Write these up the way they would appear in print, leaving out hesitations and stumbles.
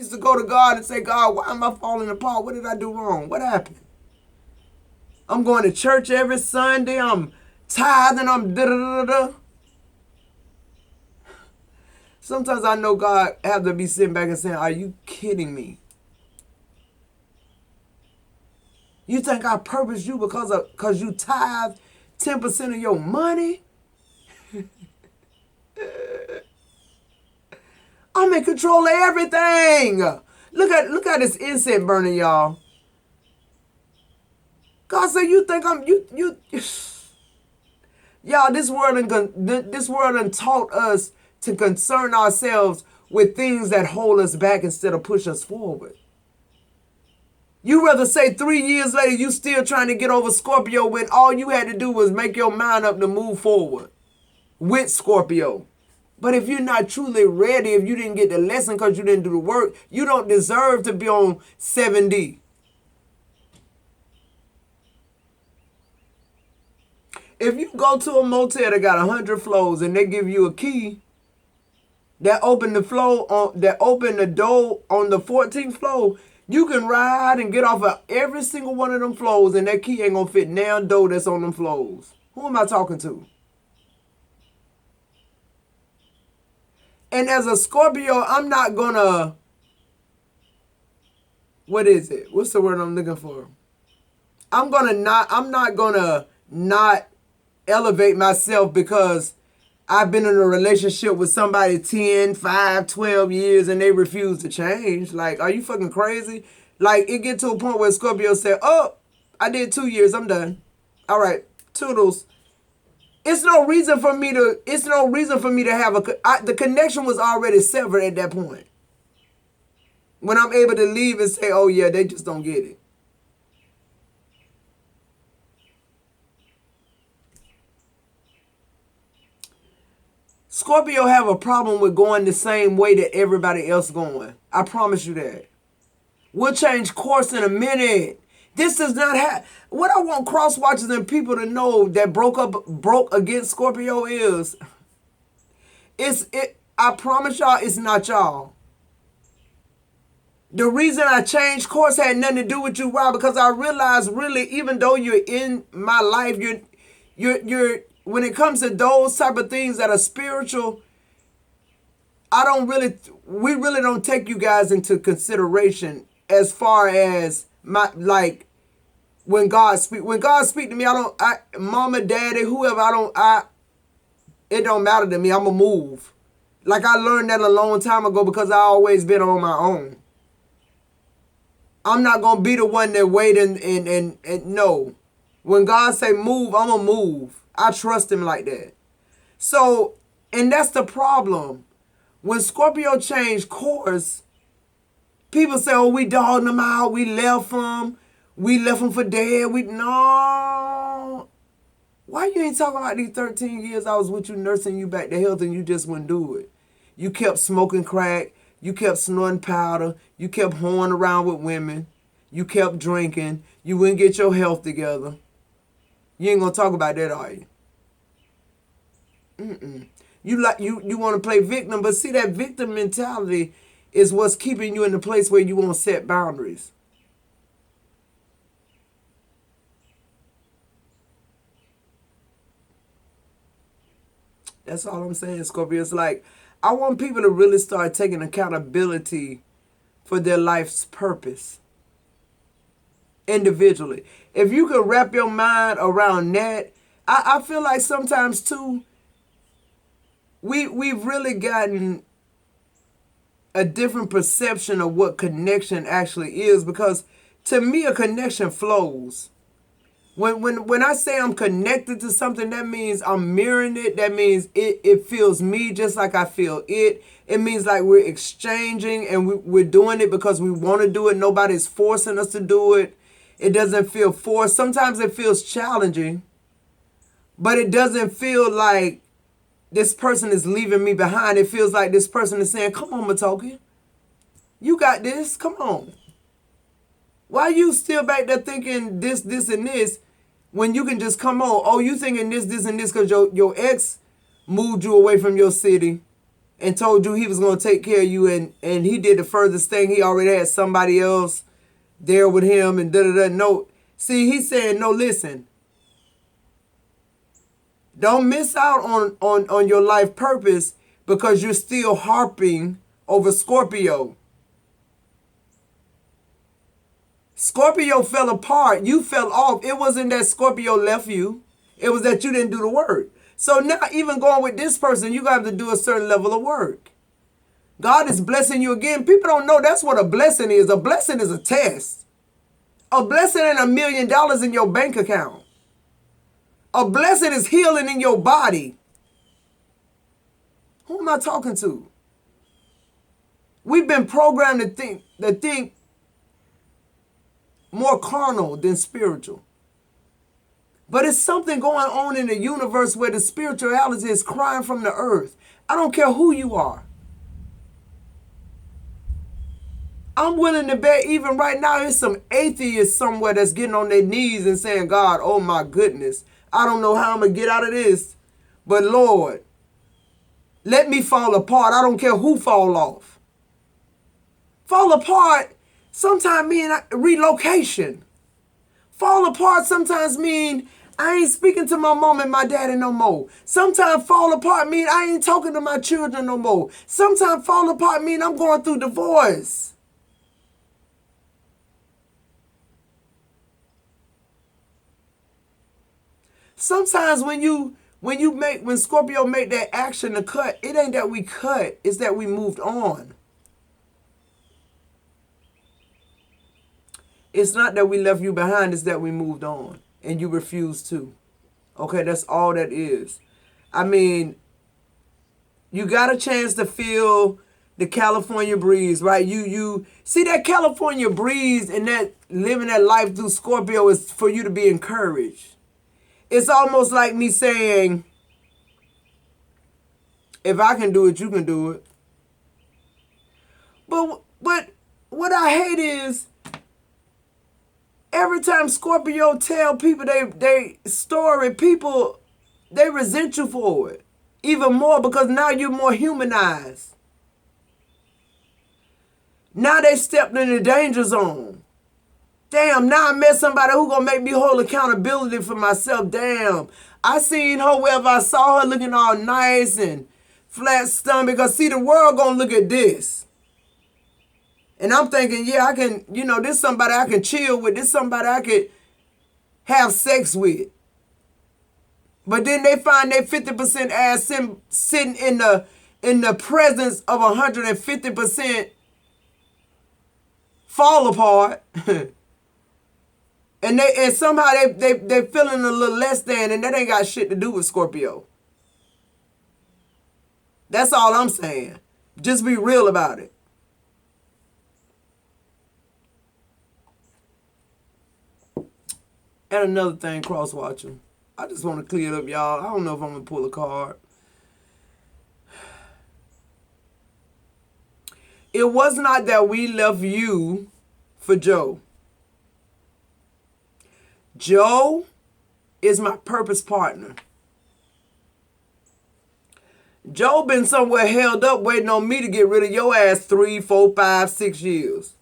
used to go to God and say, God, why am I falling apart? What did I do wrong? What happened? I'm going to church every Sunday. I'm tithing. I'm da-da-da-da-da. Sometimes I know God have to be sitting back and saying, are you kidding me? You think I purposed you because you tithe 10% of your money? I'm in control of everything. Look at this incense burning, y'all. God said, you think I'm you y'all, this world done taught us to concern ourselves with things that hold us back instead of push us forward. You rather say 3 years later you still trying to get over Scorpio when all you had to do was make your mind up to move forward with Scorpio. But if you're not truly ready, if you didn't get the lesson because you didn't do the work, you don't deserve to be on 7D. If you go to a motel that got 100 floors and they give you a key that open the door on the 14th floor, you can ride and get off of every single one of them floors and that key ain't gonna fit now door that's on them floors. Who am I talking to? And as a Scorpio, I'm not gonna, what is it? What's the word I'm looking for? I'm not gonna not elevate myself because I've been in a relationship with somebody 10, 5, 12 years and they refuse to change. Like, are you fucking crazy? Like, it get to a point where Scorpio said, oh, I did 2 years, I'm done. All right, toodles. It's no reason for me to have the connection was already severed at that point. When I'm able to leave and say, oh yeah, they just don't get it. Scorpio have a problem with going the same way that everybody else going. I promise you that. We'll change course in a minute. This does not have. What I want cross watchers and people to know that broke against Scorpio is, I promise y'all, it's not y'all. The reason I changed course had nothing to do with you, Rob, because I realized really, even though you're in my life, you're when it comes to those type of things that are spiritual, we really don't take you guys into consideration as far as when God speak to me, mama, daddy, whoever, it don't matter to me. I'm going to move. Like I learned that a long time ago because I always been on my own. I'm not going to be the one that wait and no. When God say move, I'm going to move. I trust him like that. So, and that's the problem. When Scorpio changed course, people say, oh, we dogged them out. We left them. We left them for dead. No. Why you ain't talking about these 13 years I was with you, nursing you back to health, and you just wouldn't do it? You kept smoking crack. You kept snorting powder. You kept whoring around with women. You kept drinking. You wouldn't get your health together. You ain't gonna talk about that, are you? You want to play victim, but see, that victim mentality is what's keeping you in the place where you won't set boundaries. That's all I'm saying, Scorpio. It's like, I want people to really start taking accountability for their life's purpose individually. If you could wrap your mind around that, I feel like sometimes too, we've really gotten a different perception of what connection actually is, because to me a connection flows. When I say I'm connected to something, that means I'm mirroring it. That means it feels me just like I feel it. It means like we're exchanging and we're doing it because we want to do it. Nobody's forcing us to do it. It doesn't feel forced. Sometimes it feels challenging, but it doesn't feel like this person is leaving me behind. It feels like this person is saying, come on, Matoki. You got this. Come on. Why you still back there thinking this, and this when you can just come on? Oh, you thinking this, and this because your ex moved you away from your city and told you he was going to take care of you, and he did the furthest thing. He already had somebody else there with him and da-da-da. No, see, he's saying, no, listen. Don't miss out on your life purpose because you're still harping over Scorpio. Scorpio fell apart. You fell off. It wasn't that Scorpio left you. It was that you didn't do the work. So now even going with this person, you got to do a certain level of work. God is blessing you again. People don't know that's what a blessing is. A blessing is a test. A blessing ain't $1 million in your bank account. A blessing is healing in your body. Who am I talking to? We've been programmed to think more carnal than spiritual. But it's something going on in the universe where the spirituality is crying from the earth. I don't care who you are. I'm willing to bet even right now there's some atheists somewhere that's getting on their knees and saying, God, oh my goodness, I don't know how I'm going to get out of this. But Lord, let me fall apart. I don't care who fall off. Fall apart sometimes mean relocation. Fall apart sometimes mean I ain't speaking to my mom and my daddy no more. Sometimes fall apart mean I ain't talking to my children no more. Sometimes fall apart mean I'm going through divorce. Sometimes when Scorpio make that action to cut, it ain't that we cut, it's that we moved on. It's not that we left you behind, it's that we moved on and you refused to. Okay, that's all that is. I mean, you got a chance to feel the California breeze, right? You see that California breeze and that living that life through Scorpio is for you to be encouraged. It's almost like me saying, if I can do it, you can do it. But what I hate is every time Scorpio tell people they story, people, they resent you for it. Even more because now you're more humanized. Now they stepped in the danger zone. Damn, now I met somebody who gonna make me hold accountability for myself. Damn, I seen her wherever I saw her looking all nice and flat stomach. Because see, the world gonna look at this. And I'm thinking, yeah, I can, this somebody I can chill with. This somebody I could have sex with. But then they find their 50% ass sitting in the presence of 150% fall apart. And somehow they feeling a little less than, and that ain't got shit to do with Scorpio. That's all I'm saying. Just be real about it. And another thing, cross-watching. I just want to clear it up, y'all. I don't know if I'm going to pull a card. It was not that we left you for Joe. Joe is my purpose partner. Joe been somewhere held up waiting on me to get rid of your ass 3, 4, 5, 6 years.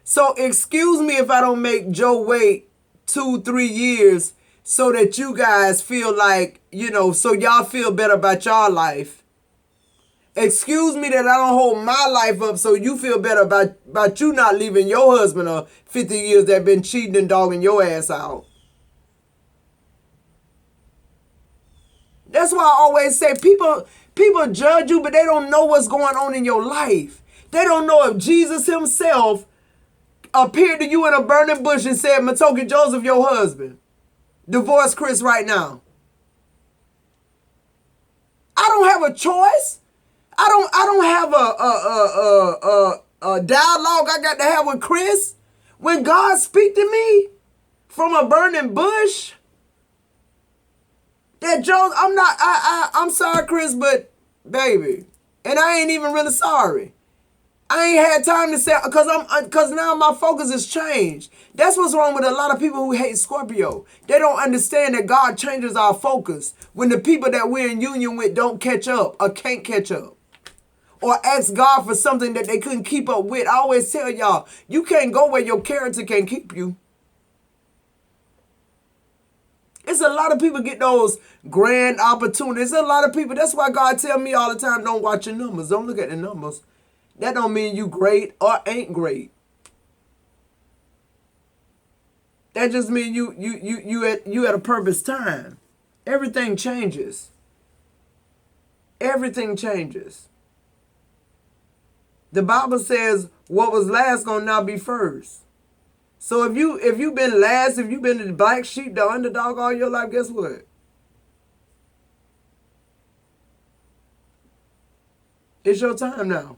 So excuse me if I don't make Joe wait 2, 3 years so that you guys feel like, so y'all feel better about y'all life. Excuse me that I don't hold my life up so you feel better about you not leaving your husband of 50 years that been cheating and dogging your ass out. That's why I always say people judge you, but they don't know what's going on in your life. They don't know if Jesus himself appeared to you in a burning bush and said, Matoki Joseph, your husband, divorce Chris right now. I don't have a choice. I don't have a dialogue I got to have with Chris. When God speak to me from a burning bush, that Jones, I'm sorry, Chris, but baby, and I ain't even really sorry. I ain't had time to say, because now my focus has changed. That's what's wrong with a lot of people who hate Scorpio. They don't understand that God changes our focus when the people that we're in union with don't catch up or can't catch up. or ask God for something that they couldn't keep up with. I always tell y'all, you can't go where your character can't keep you. It's a lot of people get those grand opportunities. A lot of people, that's why God tell me all the time, don't watch your numbers. Don't look at the numbers. That don't mean you great or ain't great. That just means you at a purpose time. Everything changes. Everything changes. The Bible says what was last gonna now be first. So if you've been last, if you've been the black sheep, the underdog all your life, guess what? It's your time now.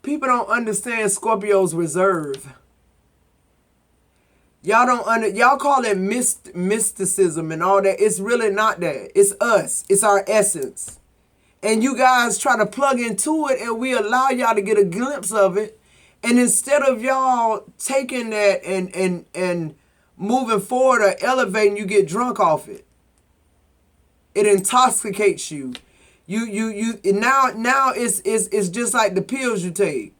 People don't understand Scorpio's reserve. Y'all call it mysticism and all that. It's really not that. It's us. It's our essence. And you guys try to plug into it, and we allow y'all to get a glimpse of it. And instead of y'all taking that and moving forward or elevating, you get drunk off it. It intoxicates you. You now it's just like the pills you take.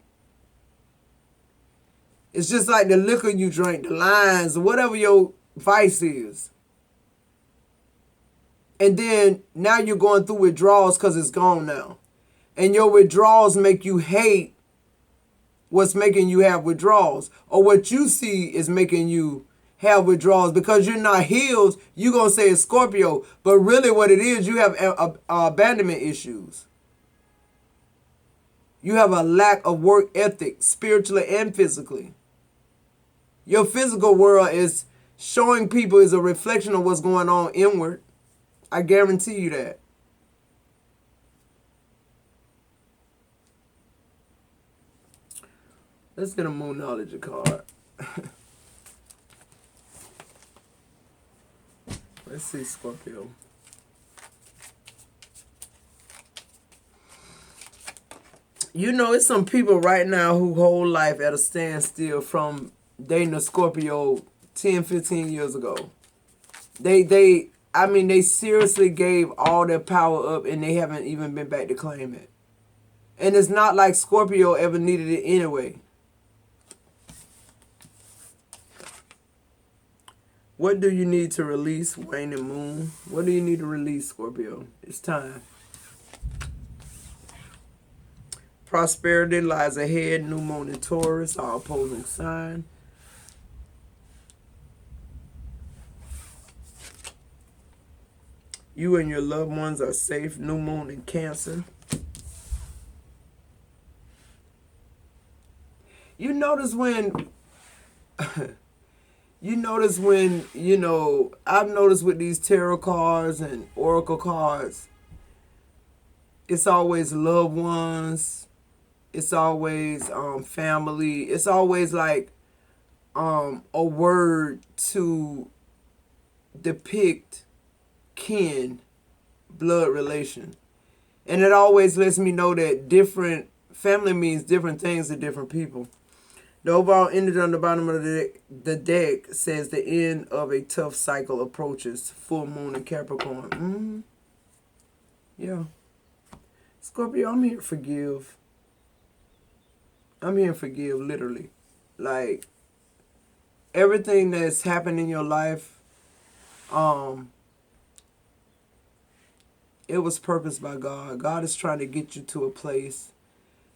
It's just like the liquor you drink, the lines, or whatever your vice is. And then now you're going through withdrawals because it's gone now. And your withdrawals make you hate what's making you have withdrawals. Or what you see is making you have withdrawals. Because you're not healed, you're going to say it's Scorpio. But really what it is, you have abandonment issues. You have a lack of work ethic, spiritually and physically. Your physical world is showing people is a reflection of what's going on inward. I guarantee you that. Let's get a Moonology card. Let's see, Scorpio. You know, it's some people right now who whole life at a standstill from dating a Scorpio 10, 15 years ago. They seriously gave all their power up and they haven't even been back to claim it. And it's not like Scorpio ever needed it anyway. What do you need to release, Wayne and Moon? What do you need to release, Scorpio? It's time. Prosperity lies ahead. New Moon in Taurus, our opposing sign. You and your loved ones are safe. New Moon in Cancer. You notice when... I've noticed with these tarot cards and oracle cards, it's always loved ones. It's always family. It's always like a word to depict kin, blood relation. And it always lets me know that different family means different things to different people. The overall ending on the bottom of the deck says the end of a tough cycle approaches. Full moon in Capricorn. Yeah. Scorpio, I'm here to forgive. I'm here to forgive, literally. Like, everything that's happened in your life, it was purposed by God. God is trying to get you to a place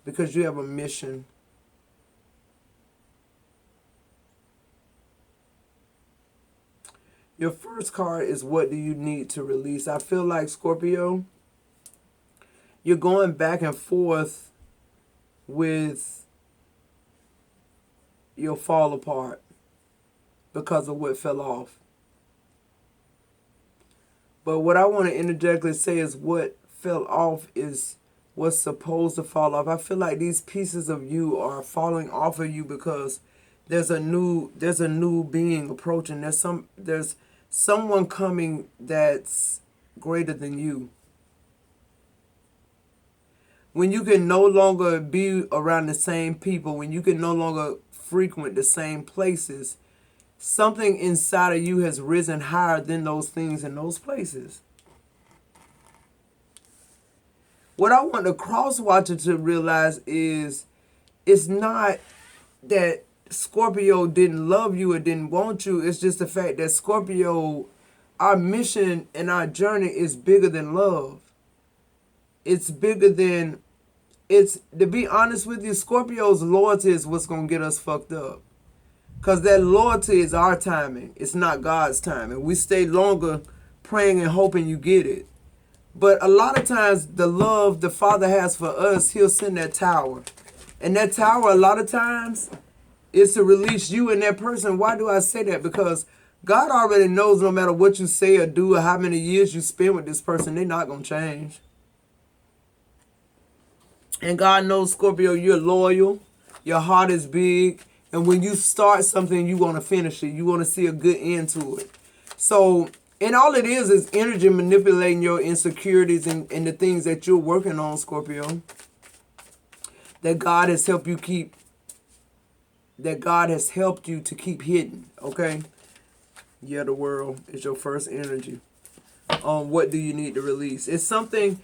because you have a mission. Your first card is what do you need to release? I feel like, Scorpio, you're going back and forth with your fall apart because of what fell off. But what I want to interjectly say is what fell off is what's supposed to fall off. I feel like these pieces of you are falling off of you because there's a new being approaching. There's someone coming that's greater than you. When you can no longer be around the same people, when you can no longer frequent the same places, something inside of you has risen higher than those things in those places. What I want the cross watcher to realize is it's not that Scorpio didn't love you or didn't want you. It's just the fact that Scorpio, our mission and our journey is bigger than love. It's bigger than, to be honest with you, Scorpio's loyalty is what's going to get us fucked up. Because that loyalty is our timing. It's not God's timing. We stay longer praying and hoping you get it. But a lot of times the love the Father has for us, he'll send that tower. And that tower, a lot of times, is to release you and that person. Why do I say that? Because God already knows no matter what you say or do or how many years you spend with this person, they're not going to change. And God knows, Scorpio, you're loyal. Your heart is big. And when you start something, you want to finish it. You want to see a good end to it. So, and all it is energy manipulating your insecurities and the things that you're working on, Scorpio. That God has helped you keep, that God has helped you to keep hidden, okay? Yeah, the world is your first energy. What do you need to release? It's something,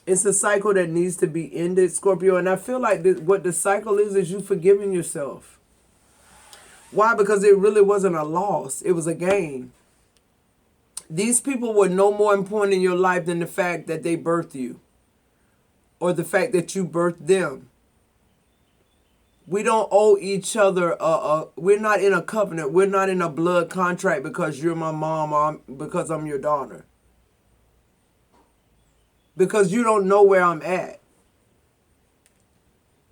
it's a cycle that needs to be ended, Scorpio. And I feel like what the cycle is you forgiving yourself. Why? Because it really wasn't a loss. It was a gain. These people were no more important in your life than the fact that they birthed you. Or the fact that you birthed them. We don't owe each other, we're not in a covenant. We're not in a blood contract because you're my mom or because I'm your daughter. Because you don't know where I'm at.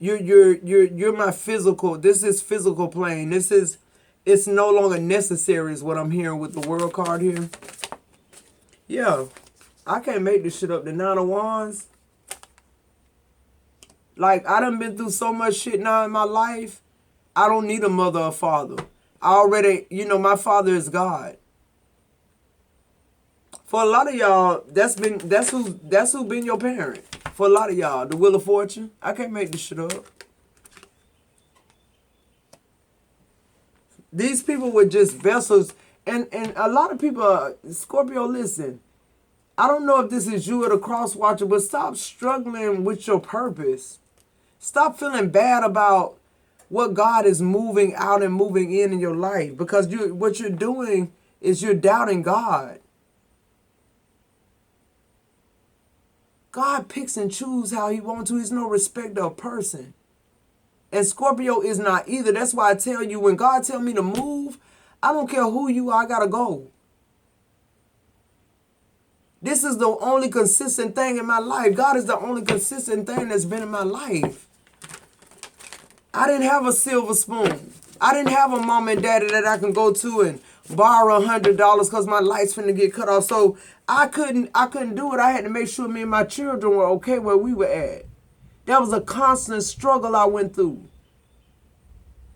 You're my physical, this is physical plane. It's no longer necessary is what I'm hearing with the world card here. Yeah, I can't make this shit up. The Nine of Wands. Like, I done been through so much shit now in my life. I don't need a mother or father. I already, my father is God. For a lot of y'all, that's who been your parent. For a lot of y'all, the Wheel of Fortune. I can't make this shit up. These people were just vessels. And a lot of people, Scorpio, listen. I don't know if this is you or the cross watcher, but stop struggling with your purpose. Stop feeling bad about what God is moving out and moving in your life. Because what you're doing is you're doubting God. God picks and chooses how he wants to. He's no respecter of person. And Scorpio is not either. That's why I tell you, when God tell me to move, I don't care who you are, I gotta go. This is the only consistent thing in my life. God is the only consistent thing that's been in my life. I didn't have a silver spoon. I didn't have a mom and daddy that I can go to and borrow $100 because my lights finna get cut off. So I couldn't do it. I had to make sure me and my children were okay where we were at. That was a constant struggle I went through.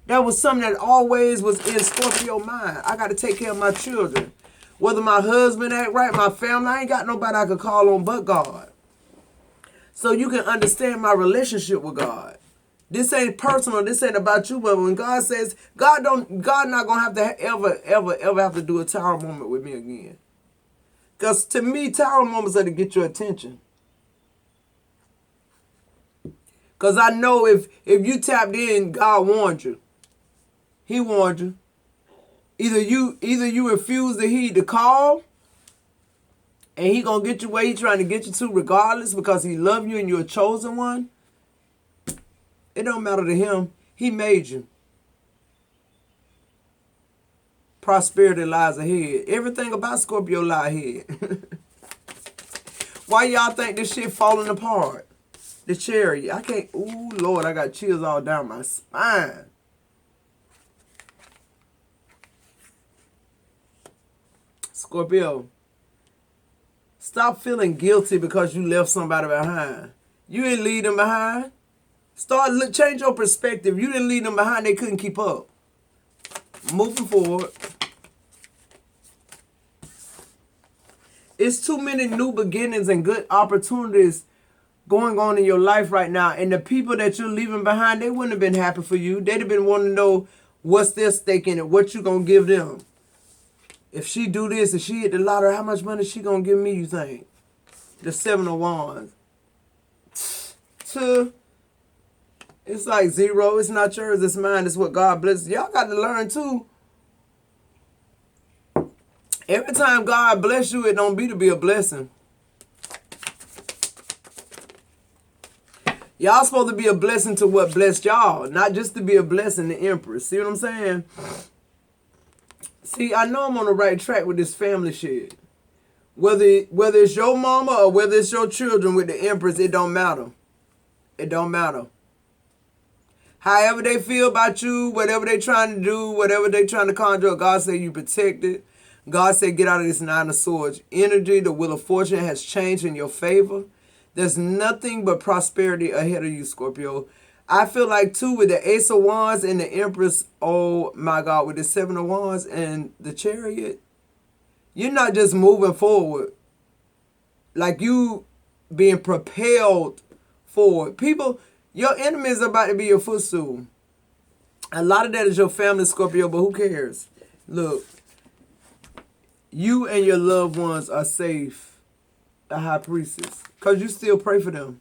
That was something that always was in Scorpio mind. I got to take care of my children. Whether my husband act right, my family, I ain't got nobody I could call on but God. So you can understand my relationship with God. This ain't personal. This ain't about you. But when God says, God not gonna have to ever have to do a tower moment with me again. Because to me, tower moments are to get your attention. Because I know if you tapped in, God warned you. He warned you. Either you refuse to heed the call, and he gonna get you where he trying to get you to regardless because he love you and you're a chosen one. It don't matter to him. He made you. Prosperity lies ahead. Everything about Scorpio lie ahead. Why y'all think this shit falling apart? The Chariot. I can't. Ooh, Lord, I got chills all down my spine. Scorpio. Stop feeling guilty because you left somebody behind. You didn't leave them behind. Change your perspective. You didn't leave them behind. They couldn't keep up. Moving forward. It's too many new beginnings and good opportunities going on in your life right now. And the people that you're leaving behind, they wouldn't have been happy for you. They'd have been wanting to know what's their stake in it. What you going to give them. If she do this, if she hit the lottery, how much money she going to give me, you think? The Seven of Wands. to, it's like zero. It's not yours, it's mine. It's what God blesses. Y'all got to learn too. Every time God bless you, it don't be to be a blessing. Y'all supposed to be a blessing to what blessed y'all, not just to be a blessing to Empress. See what I'm saying? See, I know I'm on the right track with this family shit. Whether it's your mama or whether it's your children with the Empress, it don't matter. It don't matter. However they feel about you, whatever they trying to do, whatever they trying to conjure, God say you protected. God said get out of this 9 of Swords energy. The wheel of fortune has changed in your favor. There's nothing but prosperity ahead of you, Scorpio. I feel like, too, with the Ace of Wands and the Empress, oh, my God, with the 7 of Wands and the Chariot, you're not just moving forward. Like you being propelled forward. People, your enemies are about to be your footstool. A lot of that is your family, Scorpio, but who cares? Look, you and your loved ones are safe, the High Priestess, because you still pray for them.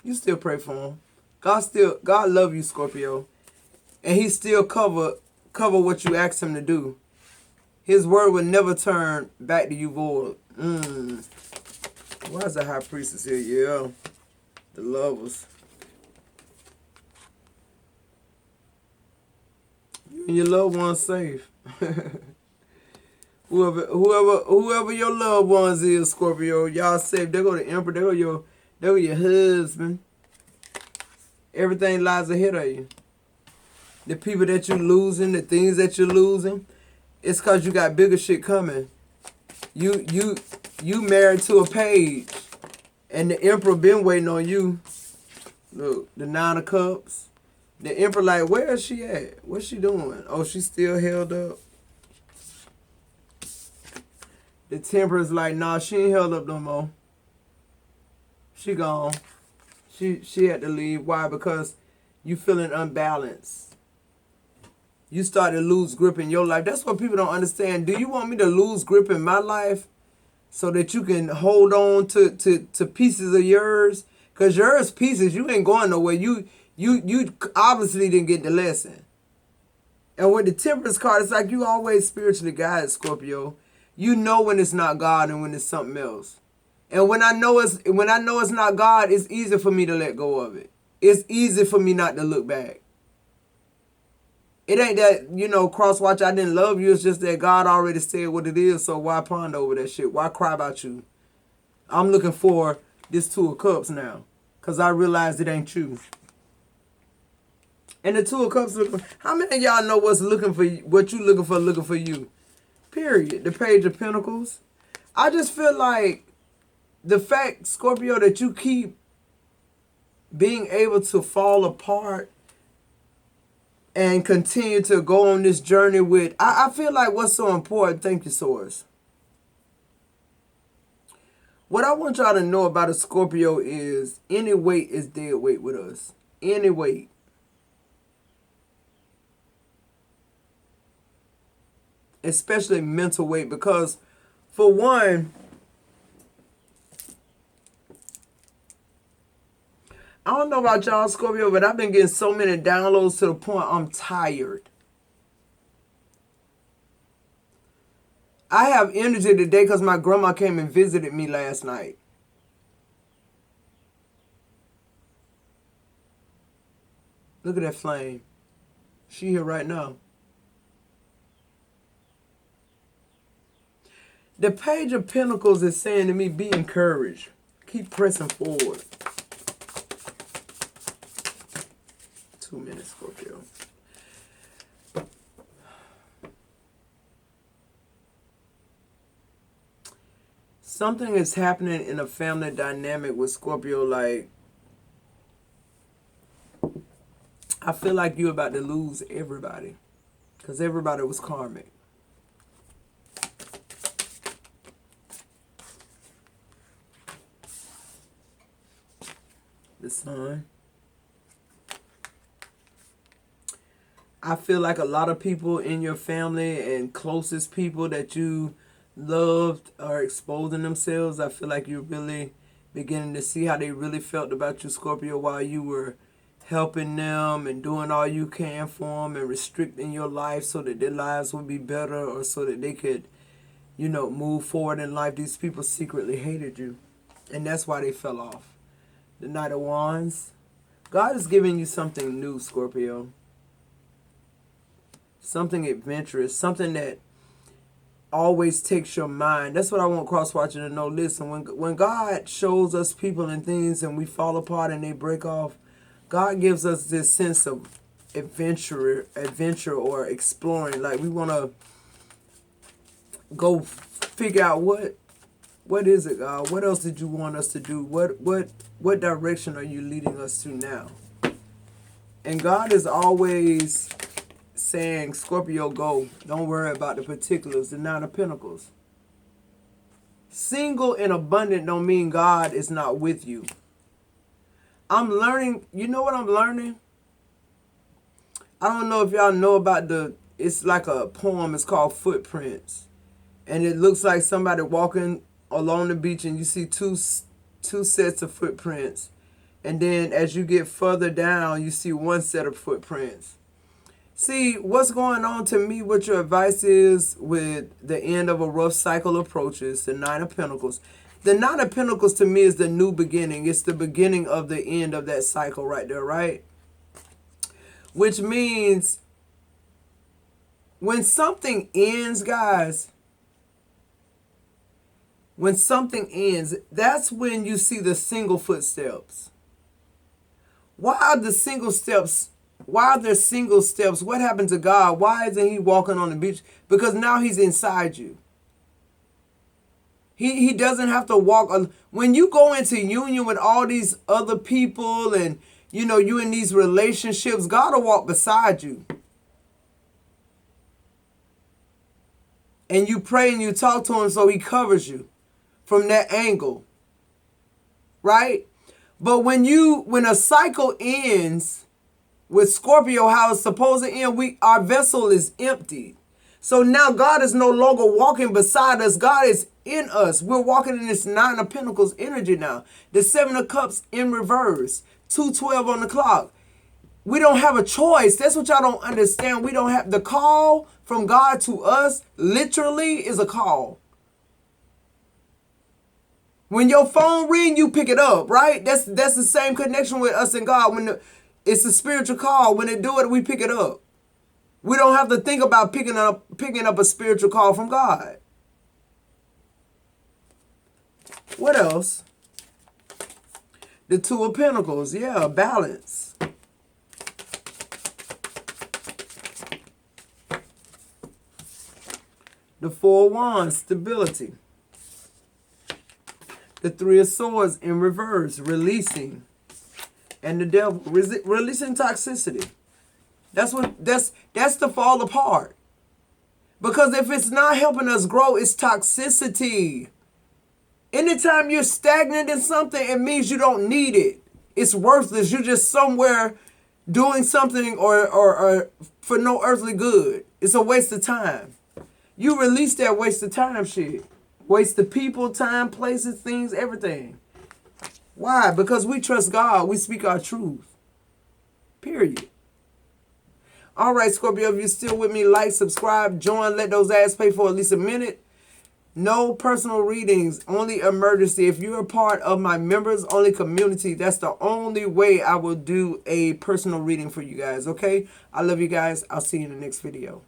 You still pray for them. God love you, Scorpio. And he still cover what you ask him to do. His word will never turn back to you void. Why is the High Priestess here? Yeah. The lovers. You and your loved ones safe. Whoever your loved ones is, Scorpio, y'all safe. They go to Emperor, they go your husband. Everything lies ahead of you. The people that you're losing, the things that you're losing, it's because you got bigger shit coming. You married to a page, and the Emperor been waiting on you. Look, the 9 of Cups. The Emperor like, where is she at? What's she doing? Oh, she's still held up. The Temperance like, nah, she ain't held up no more. She gone. She had to leave. Why? Because you feeling unbalanced. You start to lose grip in your life. That's what people don't understand. Do you want me to lose grip in my life so that you can hold on to pieces of yours? Because yours pieces, you ain't going nowhere. You obviously didn't get the lesson. And with the Temperance card, it's like you always spiritually guided, Scorpio. You know when it's not God and when it's something else. And when I know it's not God, it's easy for me to let go of it. It's easy for me not to look back. It ain't that, cross watch, I didn't love you. It's just that God already said what it is, so why ponder over that shit? Why cry about you? I'm looking for this 2 of Cups now, because I realized it ain't you. And the 2 of Cups, how many of y'all know what you looking for you? Period. The Page of Pentacles. I just feel like the fact, Scorpio, that you keep being able to fall apart and continue to go on this journey with, I feel like what's so important, thank you, Source. What I want y'all to know about a Scorpio is any weight is dead weight with us. Any weight. Especially mental weight, because for one, I don't know about y'all, Scorpio, but I've been getting so many downloads to the point I'm tired. I have energy today because my grandma came and visited me last night. Look at that flame. She here right now. The Page of Pentacles is saying to me, be encouraged. Keep pressing forward. 2 minutes, Scorpio. Something is happening in a family dynamic with Scorpio. Like, I feel like you're about to lose everybody, because everybody was karmic. The Sun. I feel like a lot of people in your family and closest people that you loved are exposing themselves. I feel like you're really beginning to see how they really felt about you, Scorpio, while you were helping them and doing all you can for them and restricting your life so that their lives would be better or so that they could, move forward in life. These people secretly hated you, and that's why they fell off. The Knight of Wands. God is giving you something new, Scorpio. Something adventurous, something that always takes your mind. That's what I want cross-watching to know. Listen, when God shows us people and things and we fall apart and they break off, God gives us this sense of adventure or exploring. Like we want to go figure out what is it, God? What else did you want us to do? What direction are you leading us to now? And God is always saying, Scorpio, go. Don't worry about the particulars, the Nine of Pentacles. Single and abundant don't mean God is not with you. I'm learning, you know what I'm learning? I don't know if y'all know about it's like a poem, it's called Footprints. And it looks like somebody walking along the beach and you see two sets of footprints. And then as you get further down, you see one set of footprints. See, what's going on to me, what your advice is with the end of a rough cycle approaches, the Nine of Pentacles. The Nine of Pentacles to me is the new beginning. It's the beginning of the end of that cycle right there, right? Which means when something ends, guys, when something ends, that's when you see the single footsteps. Why are there single steps? What happened to God? Why isn't he walking on the beach? Because now he's inside you. He doesn't have to walk. When you go into union with all these other people and, you in these relationships, God will walk beside you. And you pray and you talk to him so he covers you from that angle. Right? But when a cycle ends with Scorpio, how it's supposed to end, our vessel is empty. So now God is no longer walking beside us. God is in us. We're walking in this Nine of Pentacles energy now. The Seven of Cups in reverse. 2:12 on the clock. We don't have a choice. That's what y'all don't understand. We don't have the call from God to us. Literally is a call. When your phone ring, you pick it up, right? That's the same connection with us and God. It's a spiritual call. When they do it, we pick it up. We don't have to think about picking up a spiritual call from God. What else? The Two of Pentacles. Yeah, balance. The Four of Wands. Stability. The Three of Swords in reverse. Releasing. And the Devil. Releasing toxicity. That's the fall apart. Because if it's not helping us grow, it's toxicity. Anytime you're stagnant in something, it means you don't need it. It's worthless. You're just somewhere doing something or for no earthly good. It's a waste of time. You release that waste of time shit. Waste of people, time, places, things, everything. Why? Because we trust God. We speak our truth. Period. All right, Scorpio, if you're still with me, like, subscribe, join, let those ads pay for at least a minute. No personal readings, only emergency. If you're a part of my members only community, that's the only way I will do a personal reading for you guys, okay? I love you guys. I'll see you in the next video.